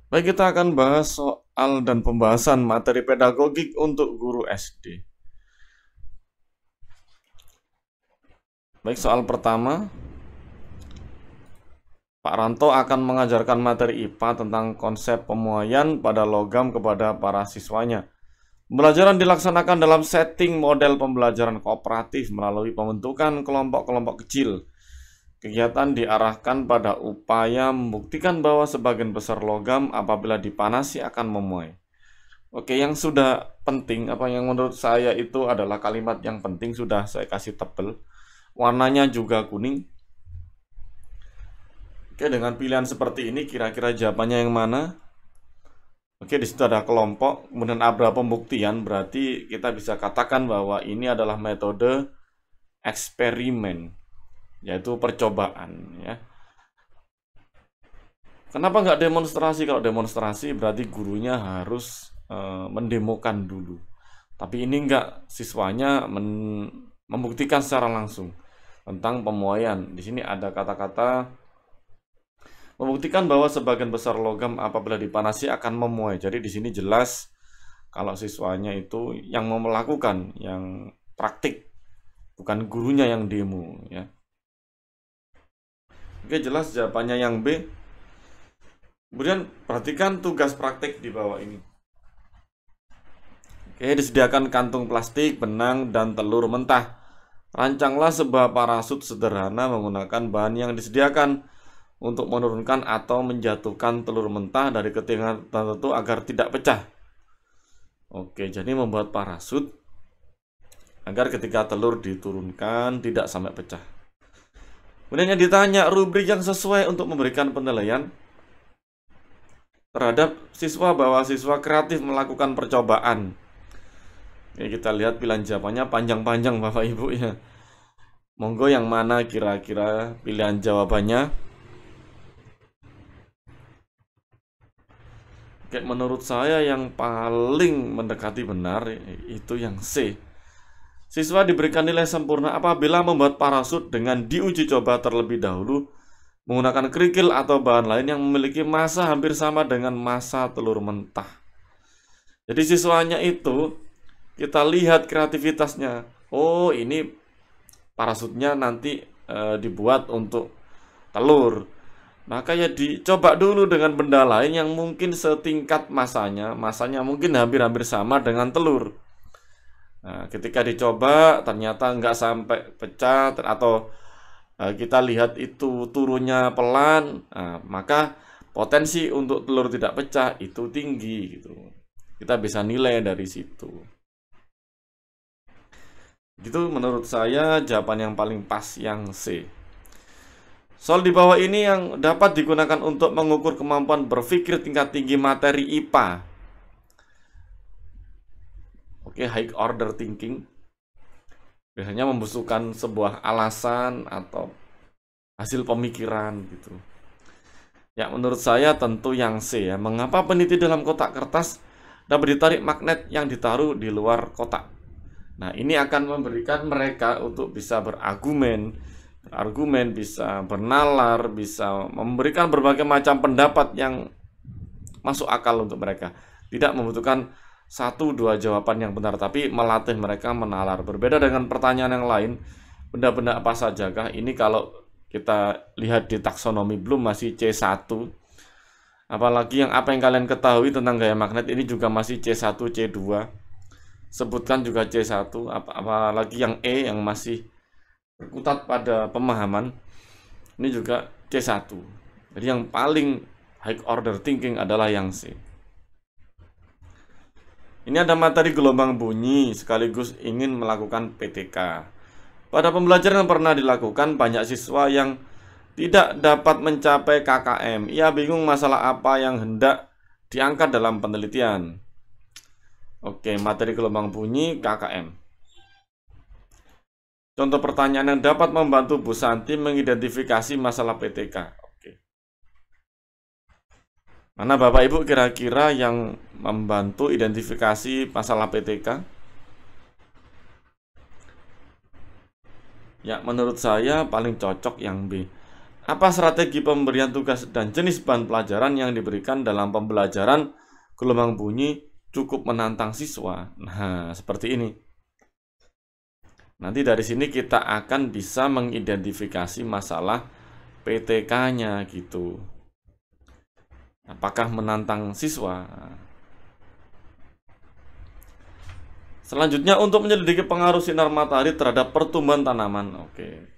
Baik, kita akan bahas soal dan pembahasan materi pedagogik untuk guru SD. Baik, soal pertama, Pak Ranto akan mengajarkan materi IPA tentang konsep pemuaian pada logam kepada para siswanya. Pembelajaran dilaksanakan dalam setting model pembelajaran kooperatif melalui pembentukan kelompok-kelompok kecil. Kegiatan diarahkan pada upaya membuktikan bahwa sebagian besar logam apabila dipanasi akan memuai. Oke, yang sudah penting, apa yang menurut saya itu adalah kalimat yang penting sudah saya kasih tebel. Warnanya juga kuning. Oke, dengan pilihan seperti ini kira-kira jawabannya yang mana? Oke, di situ ada kelompok, kemudian ada pembuktian, berarti kita bisa katakan bahwa ini adalah metode eksperimen, yaitu percobaan, ya. Kenapa nggak demonstrasi? Kalau demonstrasi berarti gurunya harus mendemokan dulu. Tapi ini nggak, siswanya membuktikan secara langsung tentang pemuaian. Di sini ada kata-kata membuktikan bahwa sebagian besar logam apabila dipanasi akan memuai. Jadi di sini jelas kalau siswanya itu yang mau melakukan, yang praktik, bukan gurunya yang demo, ya. Oke, jelas jawabannya yang B. Kemudian perhatikan tugas praktik di bawah ini. Oke, disediakan kantung plastik, benang, dan telur mentah. Rancanglah sebuah parasut sederhana menggunakan bahan yang disediakan untuk menurunkan atau menjatuhkan telur mentah dari ketinggian tertentu agar tidak pecah. Oke, jadi membuat parasut agar ketika telur diturunkan tidak sampai pecah. Kemudian yang ditanya, rubrik yang sesuai untuk memberikan penilaian terhadap siswa bahwa siswa kreatif melakukan percobaan. Oke, kita lihat pilihan jawabannya panjang-panjang Bapak Ibu, ya. Monggo yang mana kira-kira pilihan jawabannya? Oke, menurut saya yang paling mendekati benar itu yang C. Siswa diberikan nilai sempurna apabila membuat parasut dengan diuji coba terlebih dahulu menggunakan kerikil atau bahan lain yang memiliki massa hampir sama dengan massa telur mentah. Jadi siswanya itu kita lihat kreativitasnya. Oh, ini parasutnya nanti dibuat untuk telur. Maka ya dicoba dulu dengan benda lain yang mungkin setingkat masanya mungkin hampir-hampir sama dengan telur. Nah, ketika dicoba ternyata nggak sampai pecah atau kita lihat itu turunnya pelan, nah, maka potensi untuk telur tidak pecah itu tinggi gitu. Kita bisa nilai dari situ. Gitu menurut saya jawaban yang paling pas yang C. Soal di bawah ini yang dapat digunakan untuk mengukur kemampuan berpikir tingkat tinggi materi IPA. Oke, high order thinking. Biasanya membutuhkan sebuah alasan atau hasil pemikiran gitu. Ya, menurut saya tentu yang C, ya. Mengapa peniti dalam kotak kertas dapat ditarik magnet yang ditaruh di luar kotak? Nah, ini akan memberikan mereka untuk bisa berargumen, bisa bernalar, bisa memberikan berbagai macam pendapat yang masuk akal untuk mereka. Tidak membutuhkan satu dua jawaban yang benar, tapi melatih mereka menalar. Berbeda dengan pertanyaan yang lain, benda-benda apa sajakah? Ini kalau kita lihat di taksonomi Bloom masih C1. Apalagi yang apa yang kalian ketahui tentang gaya magnet ini juga masih C1, C2. Sebutkan juga C1, apalagi yang E yang masih berkutat pada pemahaman, ini juga C1. Jadi yang paling high order thinking adalah yang C. Ini ada materi gelombang bunyi sekaligus ingin melakukan PTK. Pada pembelajaran yang pernah dilakukan, banyak siswa yang tidak dapat mencapai KKM. Ia bingung masalah apa yang hendak diangkat dalam penelitian. Oke, materi gelombang bunyi KKM. Contoh pertanyaan yang dapat membantu Bu Santi mengidentifikasi masalah PTK. Oke. Mana Bapak Ibu kira-kira yang membantu identifikasi masalah PTK? Ya, menurut saya paling cocok yang B. Apa strategi pemberian tugas dan jenis bahan pelajaran yang diberikan dalam pembelajaran gelombang bunyi cukup menantang siswa? Nah, seperti ini. Nanti dari sini kita akan bisa mengidentifikasi masalah PTK-nya gitu. Apakah menantang siswa? Selanjutnya, untuk menyelidiki pengaruh sinar matahari terhadap pertumbuhan tanaman. Oke.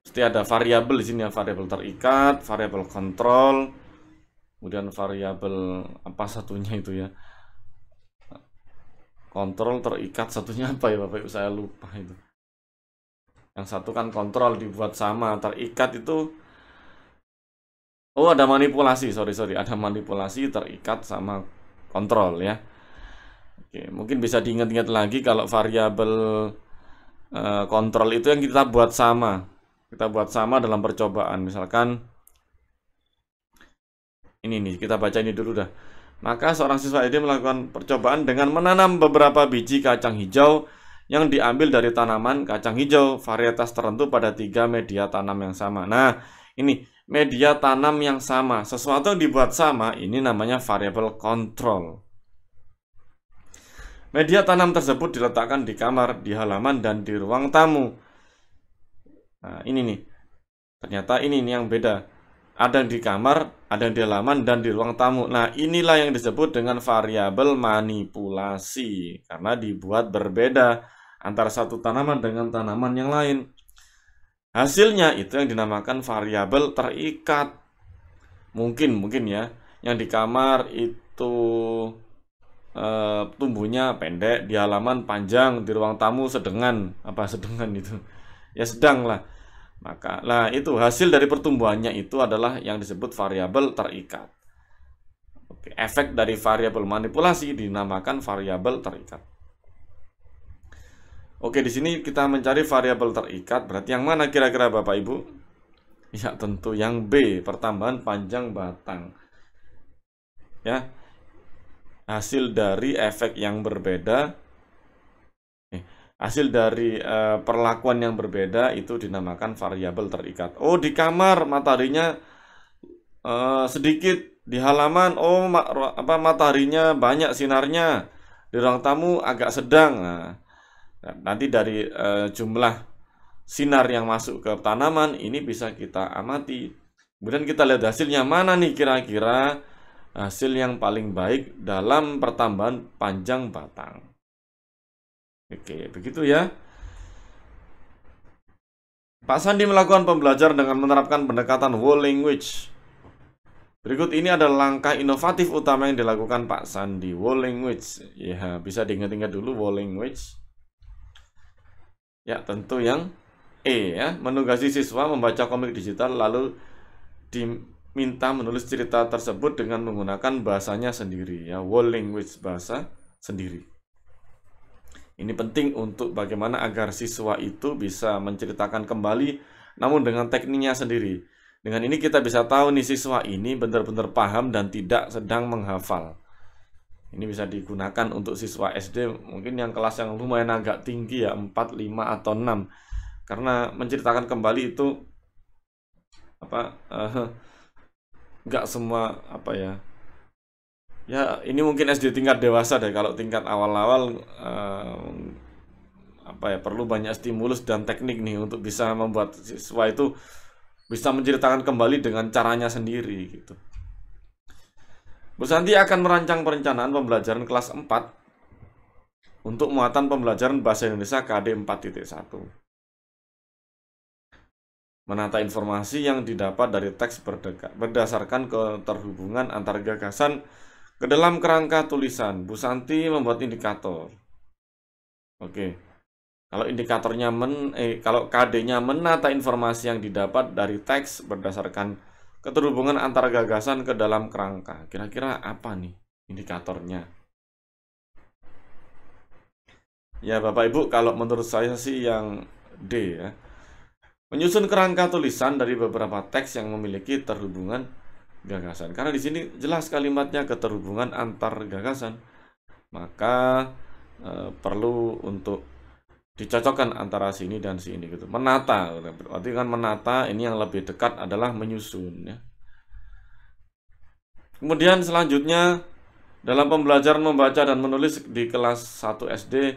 Pasti ada variabel di sini ya, variabel terikat, variabel kontrol, kemudian variabel apa satunya itu ya. Kontrol terikat, satunya apa ya Bapak Ibu, saya lupa itu. Yang satu kan kontrol dibuat sama, terikat itu ada manipulasi, sorry, ada manipulasi, terikat sama kontrol ya. Oke, mungkin bisa diingat-ingat lagi kalau variabel kontrol itu yang kita buat sama. Kita buat sama dalam percobaan. Misalkan ini nih, kita baca ini dulu dah. Maka seorang siswa SD melakukan percobaan dengan menanam beberapa biji kacang hijau yang diambil dari tanaman kacang hijau varietas tertentu pada 3 media tanam yang sama. Nah, ini media tanam yang sama. Sesuatu yang dibuat sama, ini namanya variabel kontrol. Media tanam tersebut diletakkan di kamar, di halaman, dan di ruang tamu. Nah, ini nih. Ternyata ini nih yang beda. Ada yang di kamar, ada yang di halaman, dan di ruang tamu. Nah, inilah yang disebut dengan variabel manipulasi. Karena dibuat berbeda antara satu tanaman dengan tanaman yang lain. Hasilnya itu yang dinamakan variabel terikat. Mungkin ya. Yang di kamar itu tumbuhnya pendek, di halaman panjang, di ruang tamu sedengan. Apa sedengan itu? Ya sedang lah. Maka itu hasil dari pertumbuhannya itu adalah yang disebut variabel terikat. Oke, efek dari variabel manipulasi dinamakan variabel terikat. Oke, di sini kita mencari variabel terikat, berarti yang mana kira-kira Bapak Ibu? Ya, tentu yang B, pertambahan panjang batang. Ya. Hasil dari efek yang berbeda, hasil dari perlakuan yang berbeda itu dinamakan variabel terikat. Oh, di kamar mataharinya sedikit, di halaman mataharinya banyak sinarnya, di ruang tamu agak sedang. Nah, nanti dari jumlah sinar yang masuk ke tanaman ini bisa kita amati. Kemudian kita lihat hasilnya mana nih kira-kira hasil yang paling baik dalam pertambahan panjang batang. Oke, begitu ya. Pak Sandi melakukan pembelajaran dengan menerapkan pendekatan whole language. Berikut ini adalah langkah inovatif utama yang dilakukan Pak Sandi. Whole language. Ya, bisa diingat-ingat dulu whole language. Ya, tentu yang E ya, menugasi siswa membaca komik digital lalu diminta menulis cerita tersebut dengan menggunakan bahasanya sendiri ya, whole language, bahasa sendiri. Ini penting untuk bagaimana agar siswa itu bisa menceritakan kembali namun dengan tekniknya sendiri. Dengan ini kita bisa tahu nih siswa ini benar-benar paham dan tidak sedang menghafal. Ini bisa digunakan untuk siswa SD mungkin yang kelas yang lumayan agak tinggi ya, 4, 5 atau 6. Karena menceritakan kembali itu nggak semua ya ini mungkin SD tingkat dewasa deh. Kalau tingkat awal-awal perlu banyak stimulus dan teknik nih untuk bisa membuat siswa itu bisa menceritakan kembali dengan caranya sendiri gitu. Bu Santi akan merancang perencanaan pembelajaran kelas 4 untuk muatan pembelajaran bahasa Indonesia KD 4.1. Menata informasi yang didapat dari teks berdasarkan keterhubungan antar gagasan ke dalam kerangka tulisan. Bu Santi membuat indikator. Oke. Kalau indikatornya kalau KD-nya menata informasi yang didapat dari teks berdasarkan keterhubungan antar gagasan ke dalam kerangka. Kira-kira apa nih indikatornya? Ya Bapak Ibu, kalau menurut saya sih yang D ya. Menyusun kerangka tulisan dari beberapa teks yang memiliki terhubungan gagasan. Karena di sini jelas kalimatnya keterhubungan antar gagasan. Maka perlu untuk dicocokkan antara sini dan sini gitu. Menata, berarti kan menata ini yang lebih dekat adalah menyusun ya. Kemudian selanjutnya dalam pembelajaran membaca dan menulis di kelas 1 SD,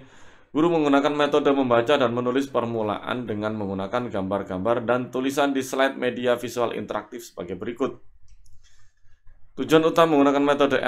guru menggunakan metode membaca dan menulis permulaan dengan menggunakan gambar-gambar dan tulisan di slide media visual interaktif sebagai berikut. Tujuan utama menggunakan metode